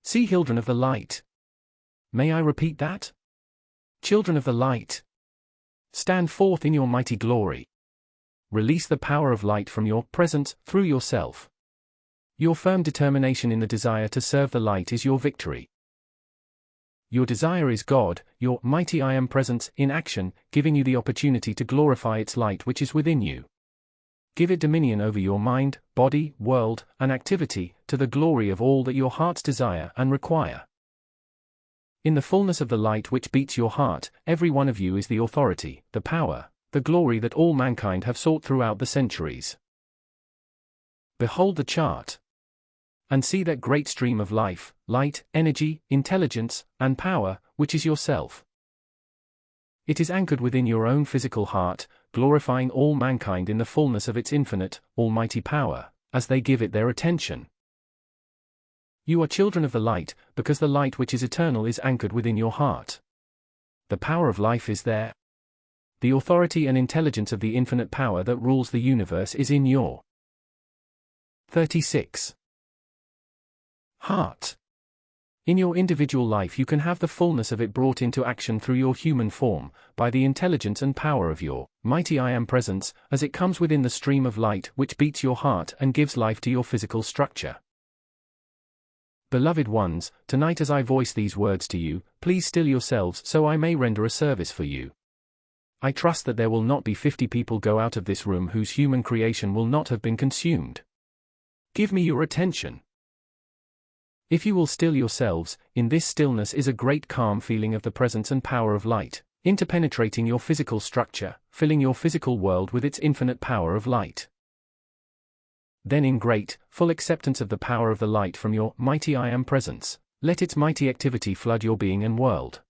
See, children of the light. May I repeat that? Children of the light. Stand forth in your mighty glory. Release the power of light from your presence through yourself. Your firm determination in the desire to serve the light is your victory. Your desire is God, your mighty I Am presence, in action, giving you the opportunity to glorify its light which is within you. Give it dominion over your mind, body, world, and activity, to the glory of all that your hearts desire and require. In the fullness of the light which beats your heart, every one of you is the authority, the power, the glory that all mankind have sought throughout the centuries. Behold the chart. And see that great stream of life, light, energy, intelligence, and power, which is yourself. It is anchored within your own physical heart, glorifying all mankind in the fullness of its infinite, almighty power, as they give it their attention. You are children of the light, because the light which is eternal is anchored within your heart. The power of life is there. The authority and intelligence of the infinite power that rules the universe is in your 36. Heart. In your individual life you can have the fullness of it brought into action through your human form, by the intelligence and power of your mighty I Am presence, as it comes within the stream of light which beats your heart and gives life to your physical structure. Beloved ones, tonight as I voice these words to you, please still yourselves so I may render a service for you. I trust that there will not be 50 people go out of this room whose human creation will not have been consumed. Give me your attention. If you will still yourselves, in this stillness is a great calm feeling of the presence and power of light, interpenetrating your physical structure, filling your physical world with its infinite power of light. Then in great, full acceptance of the power of the light from your mighty I Am presence, let its mighty activity flood your being and world.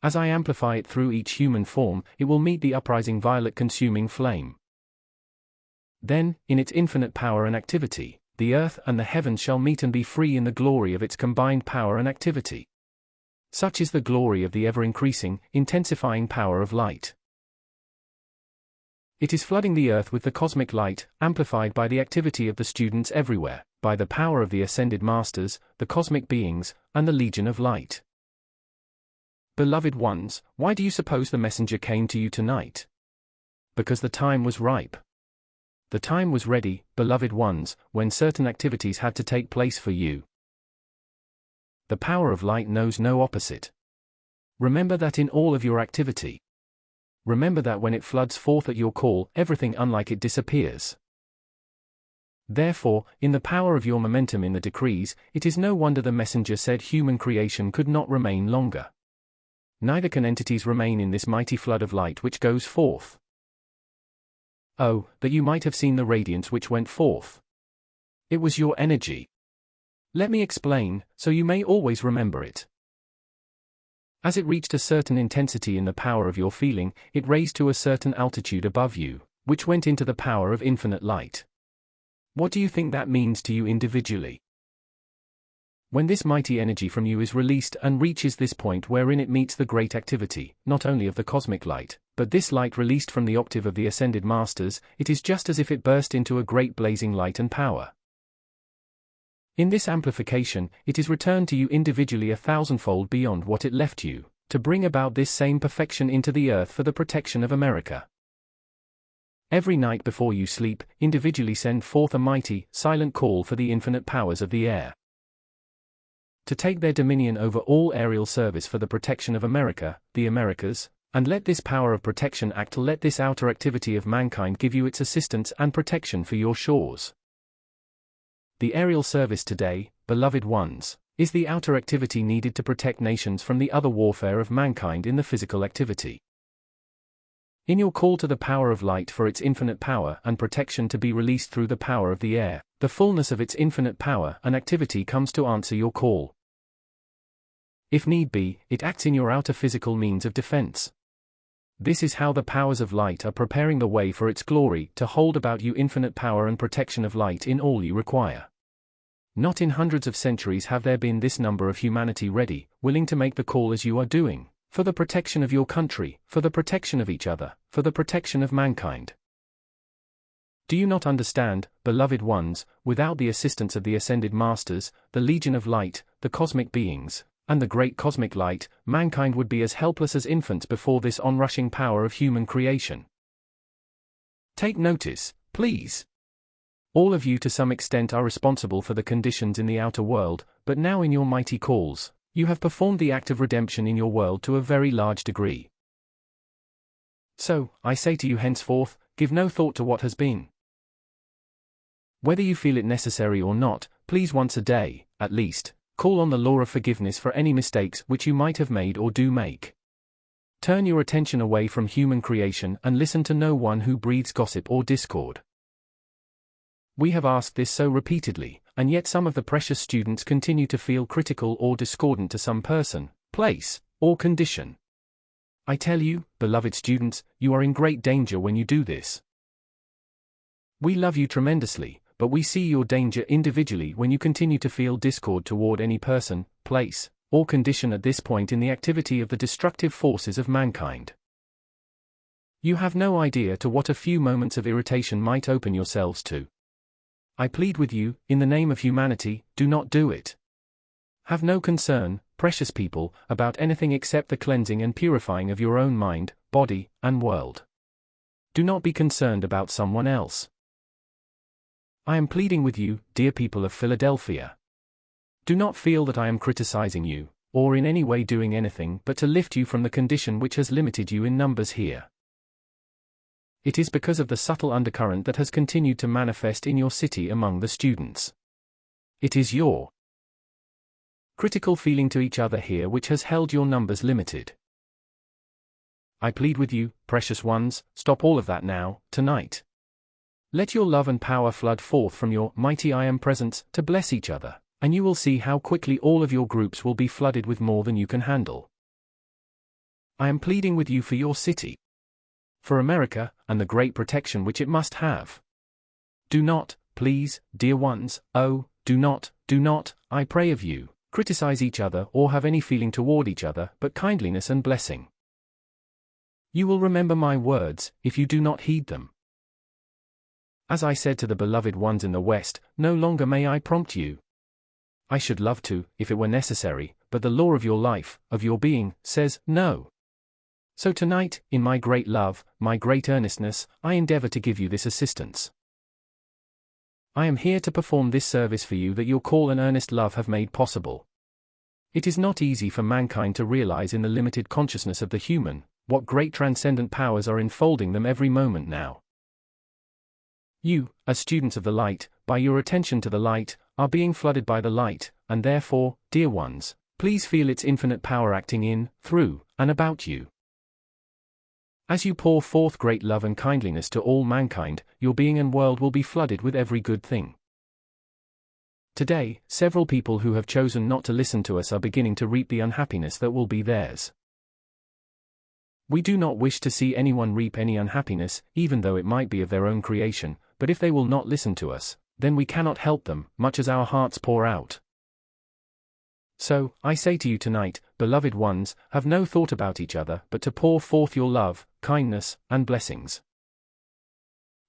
As I amplify it through each human form, it will meet the uprising violet consuming flame. Then, in its infinite power and activity, the earth and the heavens shall meet and be free in the glory of its combined power and activity. Such is the glory of the ever-increasing, intensifying power of light. It is flooding the earth with the cosmic light, amplified by the activity of the students everywhere, by the power of the ascended masters, the cosmic beings, and the legion of light. Beloved ones, why do you suppose the messenger came to you tonight? Because the time was ripe. The time was ready, beloved ones, when certain activities had to take place for you. The power of light knows no opposite. Remember that in all of your activity. Remember that when it floods forth at your call, everything unlike it disappears. Therefore, in the power of your momentum in the decrees, it is no wonder the messenger said human creation could not remain longer. Neither can entities remain in this mighty flood of light which goes forth. Oh, that you might have seen the radiance which went forth. It was your energy. Let me explain, so you may always remember it. As it reached a certain intensity in the power of your feeling, it raised to a certain altitude above you, which went into the power of infinite light. What do you think that means to you individually? When this mighty energy from you is released and reaches this point wherein it meets the great activity, not only of the cosmic light, but this light released from the octave of the ascended masters, it is just as if it burst into a great blazing light and power. In this amplification, it is returned to you individually 1,000-fold beyond what it left you, to bring about this same perfection into the earth for the protection of America. Every night before you sleep, individually send forth a mighty, silent call for the infinite powers of the air to take their dominion over all aerial service for the protection of America, the Americas, and let this power of protection act. Let this outer activity of mankind give you its assistance and protection for your shores. The aerial service today, beloved ones, is the outer activity needed to protect nations from the other warfare of mankind in the physical activity. In your call to the power of light for its infinite power and protection to be released through the power of the air, the fullness of its infinite power and activity comes to answer your call. If need be, it acts in your outer physical means of defense. This is how the powers of light are preparing the way for its glory to hold about you infinite power and protection of light in all you require. Not in hundreds of centuries have there been this number of humanity ready, willing to make the call as you are doing, for the protection of your country, for the protection of each other, for the protection of mankind. Do you not understand, beloved ones, without the assistance of the ascended masters, the legion of light, the cosmic beings, and the great cosmic light, mankind would be as helpless as infants before this onrushing power of human creation? Take notice, please. All of you to some extent are responsible for the conditions in the outer world, but now in your mighty calls, you have performed the act of redemption in your world to a very large degree. So, I say to you henceforth, give no thought to what has been. Whether you feel it necessary or not, please once a day, at least, call on the law of forgiveness for any mistakes which you might have made or do make. Turn your attention away from human creation and listen to no one who breathes gossip or discord. We have asked this so repeatedly, and yet some of the precious students continue to feel critical or discordant to some person, place, or condition. I tell you, beloved students, you are in great danger when you do this. We love you tremendously, but we see your danger individually when you continue to feel discord toward any person, place, or condition at this point in the activity of the destructive forces of mankind. You have no idea to what a few moments of irritation might open yourselves to. I plead with you, in the name of humanity, do not do it. Have no concern, precious people, about anything except the cleansing and purifying of your own mind, body, and world. Do not be concerned about someone else. I am pleading with you, dear people of Philadelphia. Do not feel that I am criticizing you, or in any way doing anything but to lift you from the condition which has limited you in numbers here. It is because of the subtle undercurrent that has continued to manifest in your city among the students. It is your critical feeling to each other here which has held your numbers limited. I plead with you, precious ones, stop all of that now, tonight. Let your love and power flood forth from your mighty I Am presence to bless each other, and you will see how quickly all of your groups will be flooded with more than you can handle. I am pleading with you for your city, for America, and the great protection which it must have. Do not, please, dear ones, oh, do not, I pray of you, criticize each other or have any feeling toward each other but kindliness and blessing. You will remember my words, if you do not heed them. As I said to the beloved ones in the West, no longer may I prompt you. I should love to, if it were necessary, but the law of your life, of your being, says, no. So tonight, in my great love, my great earnestness, I endeavor to give you this assistance. I am here to perform this service for you that your call and earnest love have made possible. It is not easy for mankind to realize in the limited consciousness of the human, what great transcendent powers are enfolding them every moment now. You, as students of the light, by your attention to the light, are being flooded by the light, and therefore, dear ones, please feel its infinite power acting in, through, and about you. As you pour forth great love and kindliness to all mankind, your being and world will be flooded with every good thing. Today, several people who have chosen not to listen to us are beginning to reap the unhappiness that will be theirs. We do not wish to see anyone reap any unhappiness, even though it might be of their own creation, but if they will not listen to us, then we cannot help them, much as our hearts pour out. So, I say to you tonight, beloved ones, have no thought about each other but to pour forth your love, kindness, and blessings.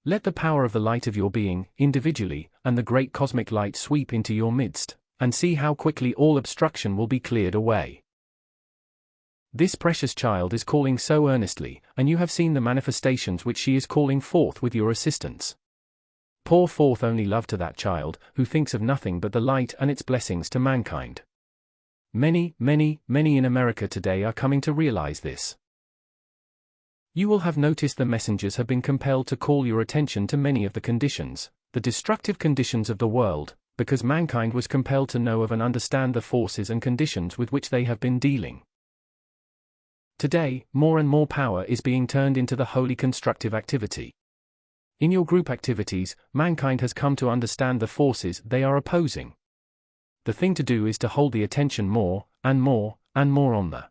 Let the power of the light of your being, individually, and the great cosmic light sweep into your midst, and see how quickly all obstruction will be cleared away. This precious child is calling so earnestly, and you have seen the manifestations which she is calling forth with your assistance. Pour forth only love to that child, who thinks of nothing but the light and its blessings to mankind. Many in America today are coming to realize this. You will have noticed the messengers have been compelled to call your attention to many of the conditions, the destructive conditions of the world, because mankind was compelled to know of and understand the forces and conditions with which they have been dealing. Today, more and more power is being turned into the holy constructive activity. In your group activities, mankind has come to understand the forces they are opposing. The thing to do is to hold the attention more, and more, and more on the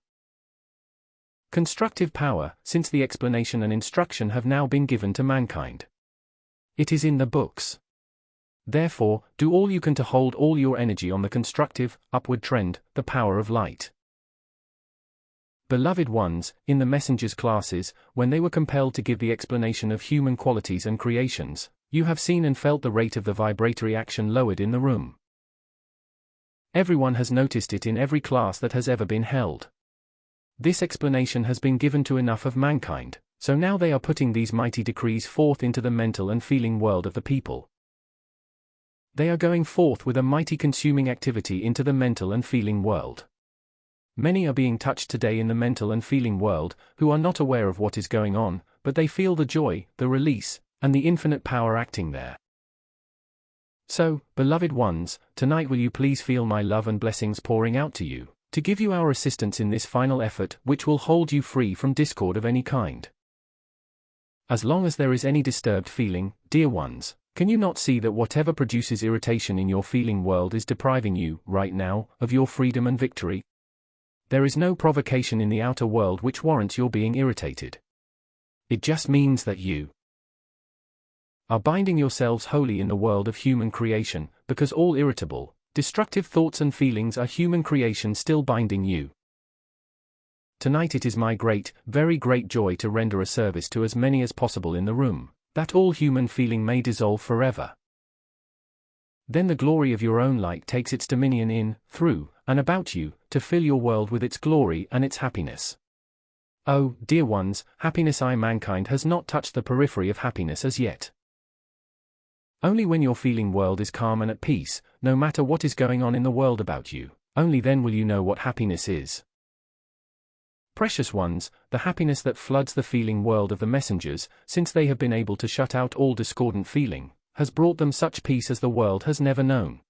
constructive power, since the explanation and instruction have now been given to mankind. It is in the books. Therefore, do all you can to hold all your energy on the constructive, upward trend, the power of light. Beloved ones, in the messengers' classes, when they were compelled to give the explanation of human qualities and creations, You have seen and felt the rate of the vibratory action lowered in the room. Everyone has noticed it in every class that has ever been held. This explanation has been given to enough of mankind, so now they are putting these mighty decrees forth into the mental and feeling world of the people. They are going forth with a mighty consuming activity into the mental and feeling world. Many are being touched today in the mental and feeling world, who are not aware of what is going on, but they feel the joy, the release, and the infinite power acting there. So, beloved ones, tonight will you please feel my love and blessings pouring out to you, to give you our assistance in this final effort which will hold you free from discord of any kind. As long as there is any disturbed feeling, dear ones, can you not see that whatever produces irritation in your feeling world is depriving you, right now, of your freedom and victory? There is no provocation in the outer world which warrants your being irritated. It just means that you are binding yourselves wholly in the world of human creation, because all irritable, destructive thoughts and feelings are human creation still binding you. Tonight it is my great, very great joy to render a service to as many as possible in the room, that all human feeling may dissolve forever. Then the glory of your own light takes its dominion in, through, and about you, to fill your world with its glory and its happiness. Oh, dear ones, happiness mankind has not touched the periphery of happiness as yet. Only when your feeling world is calm and at peace, no matter what is going on in the world about you, only then will you know what happiness is. Precious ones, the happiness that floods the feeling world of the messengers, since they have been able to shut out all discordant feeling, has brought them such peace as the world has never known.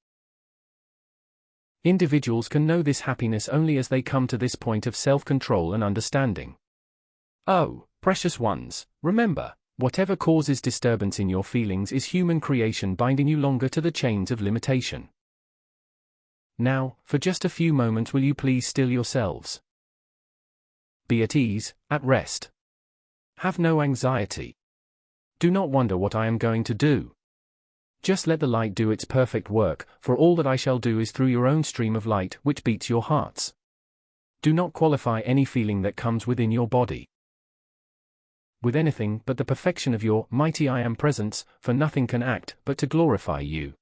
Individuals can know this happiness only as they come to this point of self-control and understanding. Oh, precious ones, remember, whatever causes disturbance in your feelings is human creation binding you longer to the chains of limitation. Now, for just a few moments will you please still yourselves. Be at ease, at rest. Have no anxiety. Do not wonder what I am going to do. Just let the light do its perfect work, for all that I shall do is through your own stream of light which beats your hearts. Do not qualify any feeling that comes within your body with anything but the perfection of your mighty I Am presence, for nothing can act but to glorify you.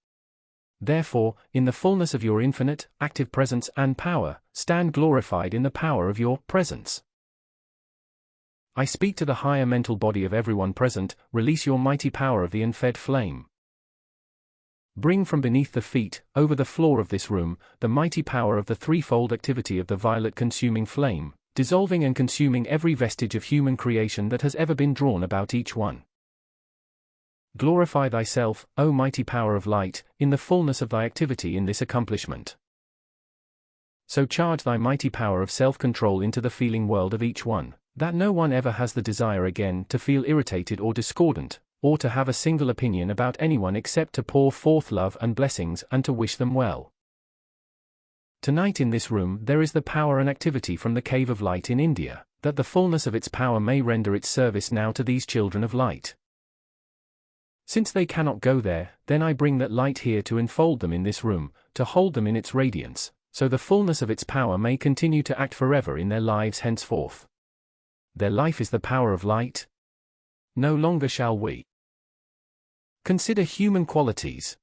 Therefore, in the fullness of your infinite, active presence and power, stand glorified in the power of your presence. I speak to the higher mental body of everyone present, release your mighty power of the unfed flame. Bring from beneath the feet, over the floor of this room, the mighty power of the threefold activity of the violet consuming flame, dissolving and consuming every vestige of human creation that has ever been drawn about each one. Glorify thyself, O mighty power of light, in the fullness of thy activity in this accomplishment. So charge thy mighty power of self-control into the feeling world of each one, that no one ever has the desire again to feel irritated or discordant, or to have a single opinion about anyone except to pour forth love and blessings and to wish them well. Tonight in this room there is the power and activity from the cave of light in India, that the fullness of its power may render its service now to these children of light. Since they cannot go there, then I bring that light here to enfold them in this room, to hold them in its radiance, so the fullness of its power may continue to act forever in their lives henceforth. Their life is the power of light. No longer shall we consider human qualities.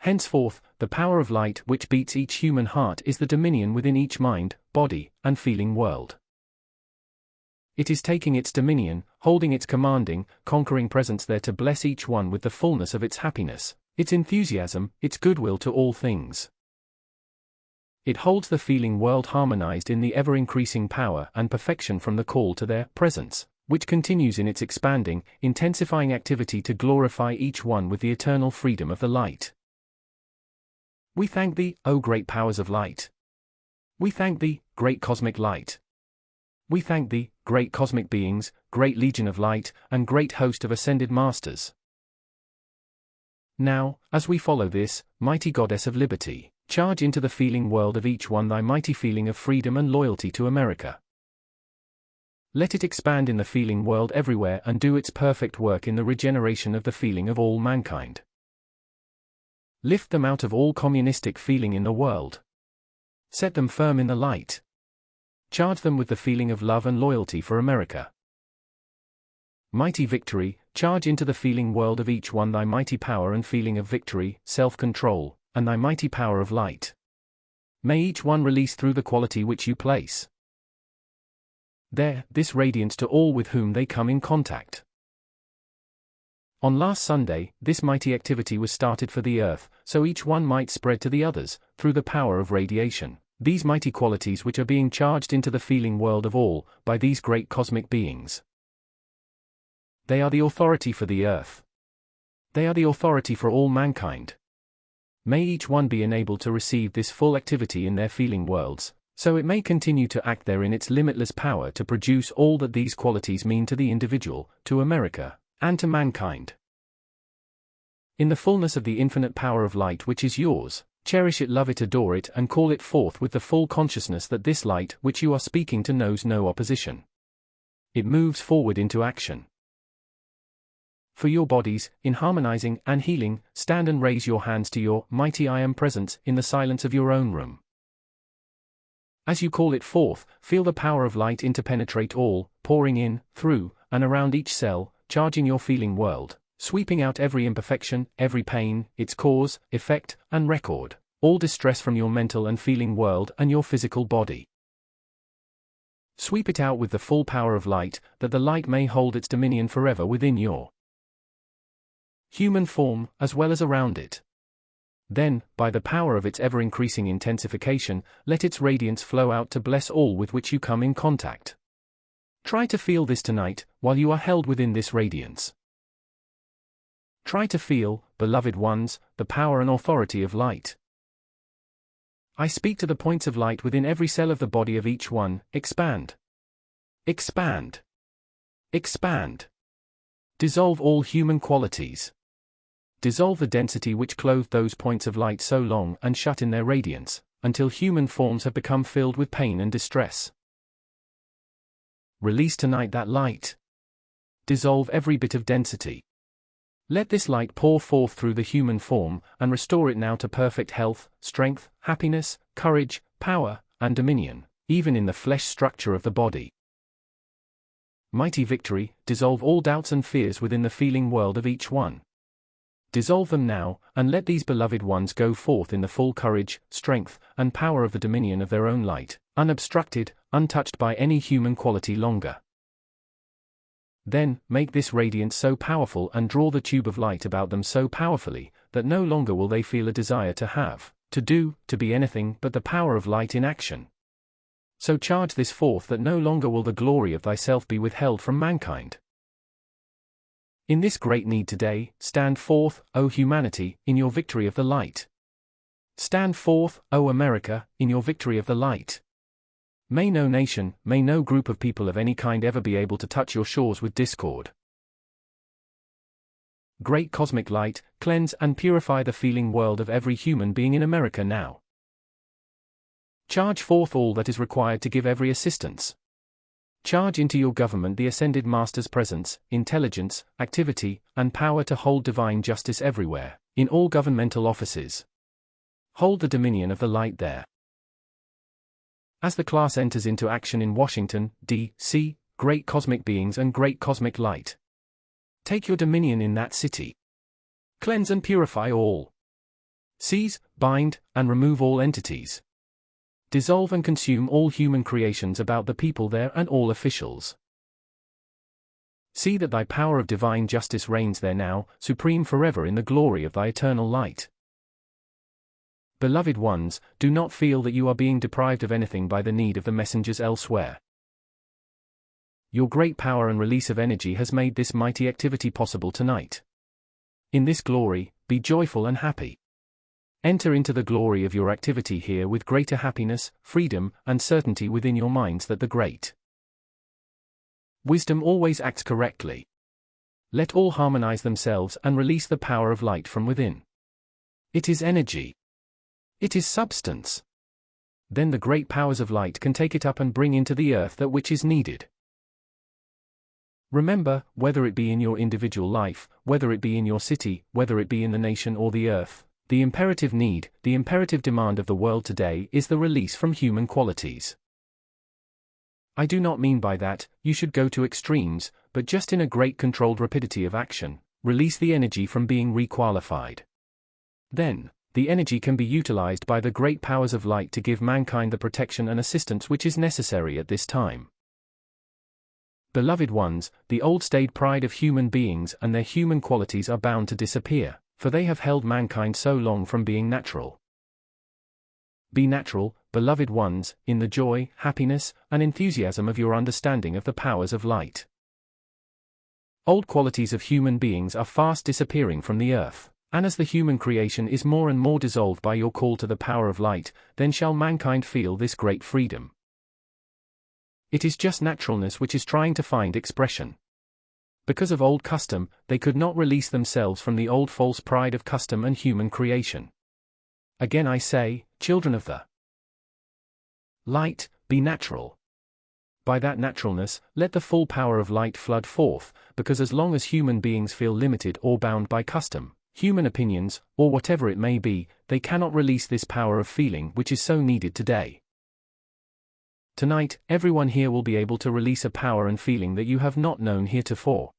Henceforth, the power of light which beats each human heart is the dominion within each mind, body, and feeling world. It is taking its dominion, holding its commanding, conquering presence there to bless each one with the fullness of its happiness, its enthusiasm, its goodwill to all things. It holds the feeling world harmonized in the ever-increasing power and perfection from the call to their presence, which continues in its expanding, intensifying activity to glorify each one with the eternal freedom of the light. We thank thee, O great powers of light. We thank thee, great cosmic light. We thank thee, great cosmic beings, great legion of light, and great host of ascended masters. Now, as we follow this, mighty goddess of liberty, charge into the feeling world of each one thy mighty feeling of freedom and loyalty to America. Let it expand in the feeling world everywhere and do its perfect work in the regeneration of the feeling of all mankind. Lift them out of all communistic feeling in the world. Set them firm in the light. Charge them with the feeling of love and loyalty for America. Mighty victory, charge into the feeling world of each one thy mighty power and feeling of victory, self-control, and thy mighty power of light. May each one release through the quality which you place there, this radiance to all with whom they come in contact. On last Sunday, this mighty activity was started for the earth, so each one might spread to the others, through the power of radiation, these mighty qualities which are being charged into the feeling world of all, by these great cosmic beings. They are the authority for the earth. They are the authority for all mankind. May each one be enabled to receive this full activity in their feeling worlds, so it may continue to act there in its limitless power to produce all that these qualities mean to the individual, to America, and to mankind. In the fullness of the infinite power of light which is yours, cherish it, love it, adore it, and call it forth with the full consciousness that this light which you are speaking to knows no opposition. It moves forward into action. For your bodies, in harmonizing and healing, stand and raise your hands to your mighty I Am presence in the silence of your own room. As you call it forth, feel the power of light interpenetrate all, pouring in, through, and around each cell, charging your feeling world, sweeping out every imperfection, every pain, its cause, effect, and record, all distress from your mental and feeling world and your physical body. Sweep it out with the full power of light, that the light may hold its dominion forever within your human form, as well as around it. Then, by the power of its ever-increasing intensification, let its radiance flow out to bless all with which you come in contact. Try to feel this tonight, while you are held within this radiance. Try to feel, beloved ones, the power and authority of light. I speak to the points of light within every cell of the body of each one. Expand. Expand. Expand. Dissolve all human qualities. Dissolve the density which clothed those points of light so long and shut in their radiance, until human forms have become filled with pain and distress. Release tonight that light. Dissolve every bit of density. Let this light pour forth through the human form, and restore it now to perfect health, strength, happiness, courage, power, and dominion, even in the flesh structure of the body. Mighty victory, dissolve all doubts and fears within the feeling world of each one. Dissolve them now, and let these beloved ones go forth in the full courage, strength, and power of the dominion of their own light, unobstructed, untouched by any human quality longer. Then, make this radiance so powerful and draw the tube of light about them so powerfully, that no longer will they feel a desire to have, to do, to be anything but the power of light in action. So charge this forth that no longer will the glory of thyself be withheld from mankind. In this great need today, stand forth, O humanity, in your victory of the light. Stand forth, O America, in your victory of the light. May no nation, may no group of people of any kind ever be able to touch your shores with discord. Great cosmic light, cleanse and purify the feeling world of every human being in America now. Charge forth all that is required to give every assistance. Charge into your government the ascended Master's presence, intelligence, activity, and power to hold divine justice everywhere, in all governmental offices. Hold the dominion of the light there. As the class enters into action in Washington, D.C., great cosmic beings and great cosmic light. Take your dominion in that city. Cleanse and purify all. Seize, bind, and remove all entities. Dissolve and consume all human creations about the people there and all officials. See that thy power of divine justice reigns there now, supreme forever in the glory of thy eternal light. Beloved ones, do not feel that you are being deprived of anything by the need of the messengers elsewhere. Your great power and release of energy has made this mighty activity possible tonight. In this glory, be joyful and happy. Enter into the glory of your activity here with greater happiness, freedom, and certainty within your minds that the great wisdom always acts correctly. Let all harmonize themselves and release the power of light from within. It is energy. It is substance. Then the great powers of light can take it up and bring into the earth that which is needed. Remember, whether it be in your individual life, whether it be in your city, whether it be in the nation or the earth, the imperative need, the imperative demand of the world today is the release from human qualities. I do not mean by that you should go to extremes, but just in a great controlled rapidity of action, release the energy from being requalified. Then, the energy can be utilized by the great powers of light to give mankind the protection and assistance which is necessary at this time. Beloved ones, the old staid pride of human beings and their human qualities are bound to disappear, for they have held mankind so long from being natural. Be natural, beloved ones, in the joy, happiness, and enthusiasm of your understanding of the powers of light. Old qualities of human beings are fast disappearing from the earth, and as the human creation is more and more dissolved by your call to the power of light, then shall mankind feel this great freedom. It is just naturalness which is trying to find expression. Because of old custom, they could not release themselves from the old false pride of custom and human creation. Again I say, children of the light, be natural. By that naturalness, let the full power of light flood forth, because as long as human beings feel limited or bound by custom, human opinions, or whatever it may be, they cannot release this power of feeling which is so needed today. Tonight, everyone here will be able to release a power and feeling that you have not known heretofore.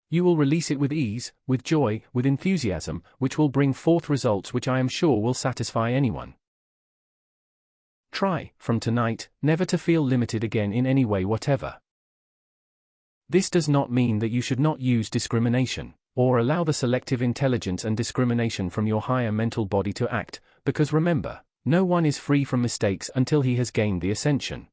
You will release it with ease, with joy, with enthusiasm, which will bring forth results which I am sure will satisfy anyone. Try, from tonight, never to feel limited again in any way whatever. This does not mean that you should not use discrimination, or allow the selective intelligence and discrimination from your higher mental body to act, because remember, no one is free from mistakes until he has gained the ascension.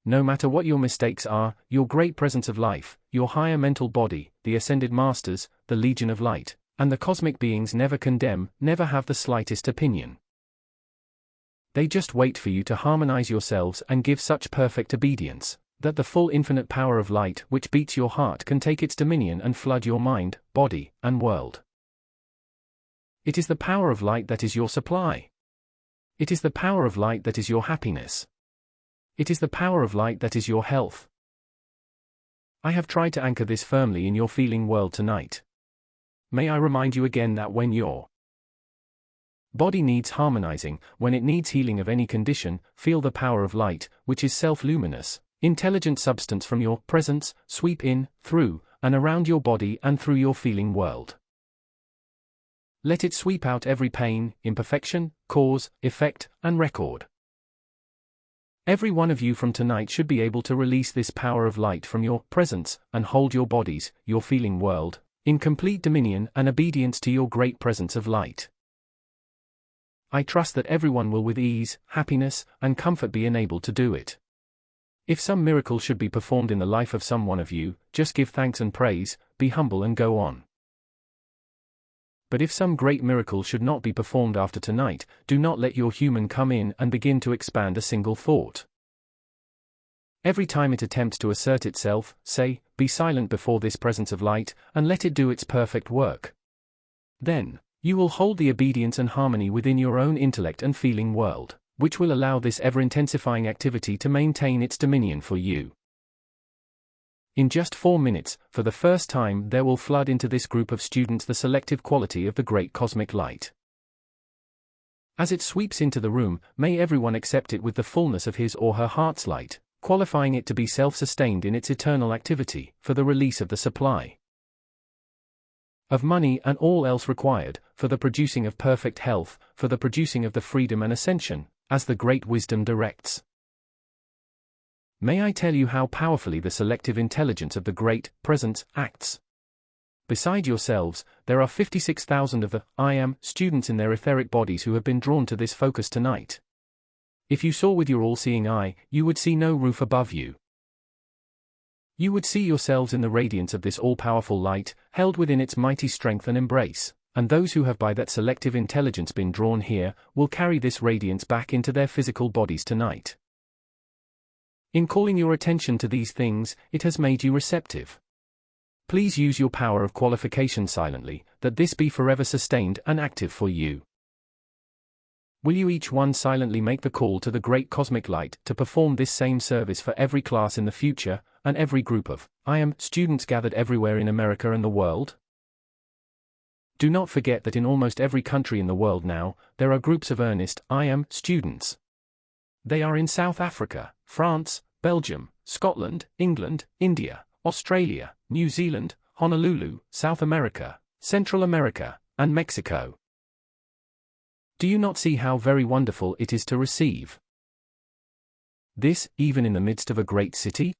No matter what your mistakes are, your great presence of life, your higher mental body, the ascended masters, the legion of light, and the cosmic beings never condemn, never have the slightest opinion. They just wait for you to harmonize yourselves and give such perfect obedience, that the full infinite power of light which beats your heart can take its dominion and flood your mind, body, and world. It is the power of light that is your supply. It is the power of light that is your happiness. It is the power of light that is your health. I have tried to anchor this firmly in your feeling world tonight. May I remind you again that when your body needs harmonizing, when it needs healing of any condition, feel the power of light, which is self-luminous, intelligent substance from your presence, sweep in, through, and around your body and through your feeling world. Let it sweep out every pain, imperfection, cause, effect, and record. Every one of you from tonight should be able to release this power of light from your presence, and hold your bodies, your feeling world, in complete dominion and obedience to your great presence of light. I trust that everyone will with ease, happiness, and comfort be enabled to do it. If some miracle should be performed in the life of some one of you, just give thanks and praise, be humble and go on. But if some great miracle should not be performed after tonight, do not let your human come in and begin to expand a single thought. Every time it attempts to assert itself, say, be silent before this presence of light, and let it do its perfect work. Then, you will hold the obedience and harmony within your own intellect and feeling world, which will allow this ever-intensifying activity to maintain its dominion for you. In just 4 minutes, for the first time there will flood into this group of students the selective quality of the great cosmic light. As it sweeps into the room, may everyone accept it with the fullness of his or her heart's light, qualifying it to be self-sustained in its eternal activity, for the release of the supply of money and all else required, for the producing of perfect health, for the producing of the freedom and ascension, as the great wisdom directs. May I tell you how powerfully the selective intelligence of the great presence acts? Beside yourselves, there are 56,000 of the I Am students in their etheric bodies who have been drawn to this focus tonight. If you saw with your all-seeing eye, you would see no roof above you. You would see yourselves in the radiance of this all-powerful light, held within its mighty strength and embrace, and those who have by that selective intelligence been drawn here, will carry this radiance back into their physical bodies tonight. In calling your attention to these things, it has made you receptive. Please use your power of qualification silently, that this be forever sustained and active for you. Will you each one silently make the call to the great cosmic light to perform this same service for every class in the future, and every group of I Am students gathered everywhere in America and the world? Do not forget that in almost every country in the world now, there are groups of earnest I Am students. They are in South Africa, France, Belgium, Scotland, England, India, Australia, New Zealand, Honolulu, South America, Central America, and Mexico. Do you not see how very wonderful it is to receive this, even in the midst of a great city?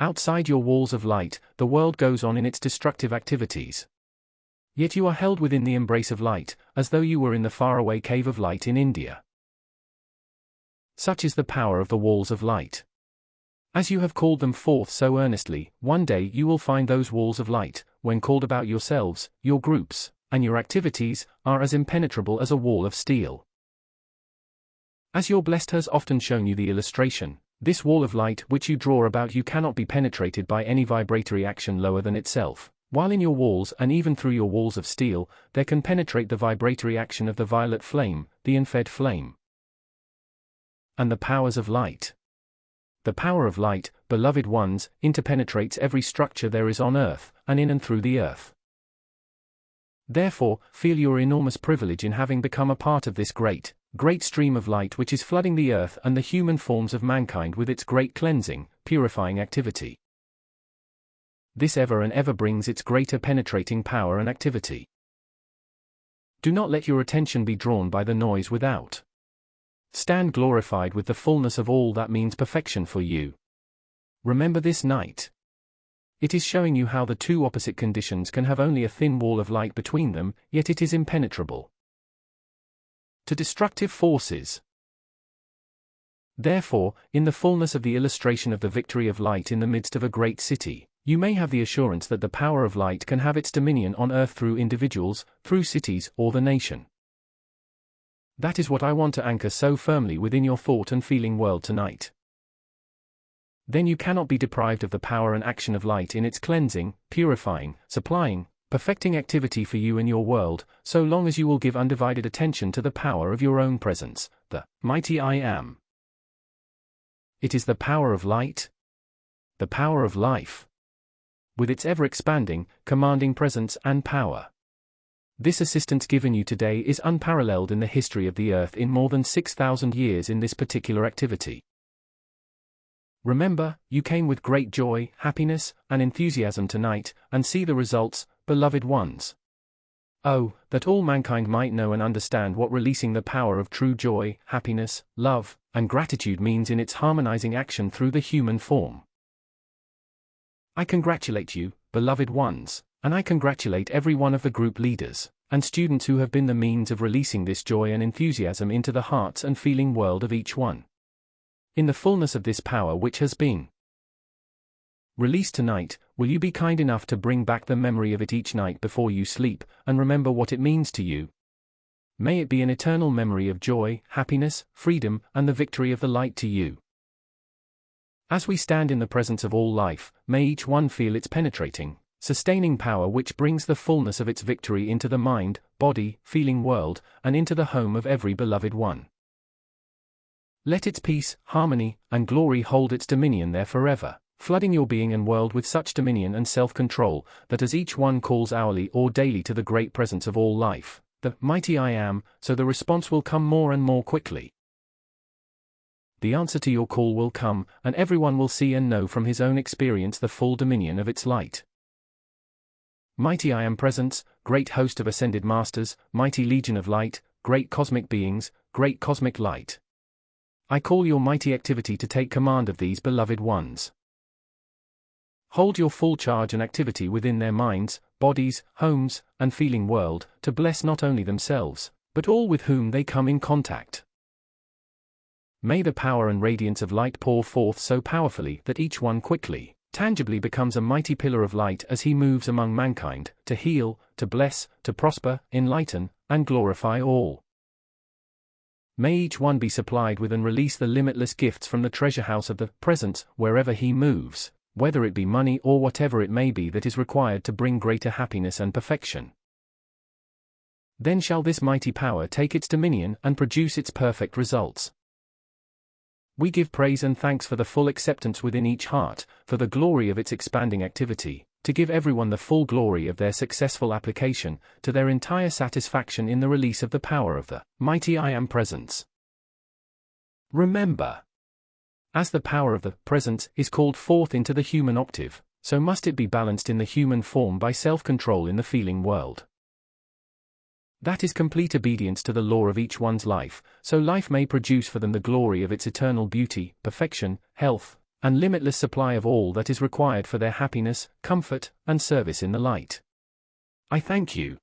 Outside your walls of light, the world goes on in its destructive activities. Yet you are held within the embrace of light, as though you were in the faraway cave of light in India. Such is the power of the walls of light. As you have called them forth so earnestly, one day you will find those walls of light, when called about yourselves, your groups, and your activities, are as impenetrable as a wall of steel. As your blessed has often shown you the illustration, this wall of light which you draw about you cannot be penetrated by any vibratory action lower than itself, while in your walls and even through your walls of steel, there can penetrate the vibratory action of the violet flame, the unfed flame, and the powers of light. The power of light, beloved ones, interpenetrates every structure there is on earth, and in and through the earth. Therefore, feel your enormous privilege in having become a part of this great stream of light which is flooding the earth and the human forms of mankind with its great cleansing, purifying activity. This ever and ever brings its greater penetrating power and activity. Do not let your attention be drawn by the noise without. Stand glorified with the fullness of all that means perfection for you. Remember this night. It is showing you how the two opposite conditions can have only a thin wall of light between them, yet it is impenetrable to destructive forces. Therefore, in the fullness of the illustration of the victory of light in the midst of a great city, you may have the assurance that the power of light can have its dominion on earth through individuals, through cities, or the nation. That is what I want to anchor so firmly within your thought and feeling world tonight. Then you cannot be deprived of the power and action of light in its cleansing, purifying, supplying, perfecting activity for you and your world, so long as you will give undivided attention to the power of your own presence, the mighty I Am. It is the power of light, the power of life, with its ever-expanding, commanding presence and power. This assistance given you today is unparalleled in the history of the earth in more than 6,000 years in this particular activity. Remember, you came with great joy, happiness, and enthusiasm tonight, and see the results, beloved ones. Oh, that all mankind might know and understand what releasing the power of true joy, happiness, love, and gratitude means in its harmonizing action through the human form. I congratulate you, beloved ones, and I congratulate every one of the group leaders and students who have been the means of releasing this joy and enthusiasm into the hearts and feeling world of each one. In the fullness of this power which has been released tonight, will you be kind enough to bring back the memory of it each night before you sleep, and remember what it means to you? May it be an eternal memory of joy, happiness, freedom, and the victory of the light to you. As we stand in the presence of all life, may each one feel its penetrating, sustaining power which brings the fullness of its victory into the mind, body, feeling world, and into the home of every beloved one. Let its peace, harmony, and glory hold its dominion there forever, flooding your being and world with such dominion and self-control, that as each one calls hourly or daily to the great presence of all life, the mighty I Am, so the response will come more and more quickly. The answer to your call will come, and everyone will see and know from his own experience the full dominion of its light. Mighty I Am presence, great host of ascended masters, mighty legion of light, great cosmic beings, great cosmic light. I call your mighty activity to take command of these beloved ones. Hold your full charge and activity within their minds, bodies, homes, and feeling world, to bless not only themselves, but all with whom they come in contact. May the power and radiance of light pour forth so powerfully that each one quickly, tangibly becomes a mighty pillar of light as he moves among mankind, to heal, to bless, to prosper, enlighten, and glorify all. May each one be supplied with and release the limitless gifts from the treasure house of the presence wherever he moves, whether it be money or whatever it may be that is required to bring greater happiness and perfection. Then shall this mighty power take its dominion and produce its perfect results. We give praise and thanks for the full acceptance within each heart, for the glory of its expanding activity, to give everyone the full glory of their successful application, to their entire satisfaction in the release of the power of the mighty I Am presence. Remember, as the power of the presence is called forth into the human octave, so must it be balanced in the human form by self-control in the feeling world. That is complete obedience to the law of each one's life, so life may produce for them the glory of its eternal beauty, perfection, health, and limitless supply of all that is required for their happiness, comfort, and service in the light. I thank you.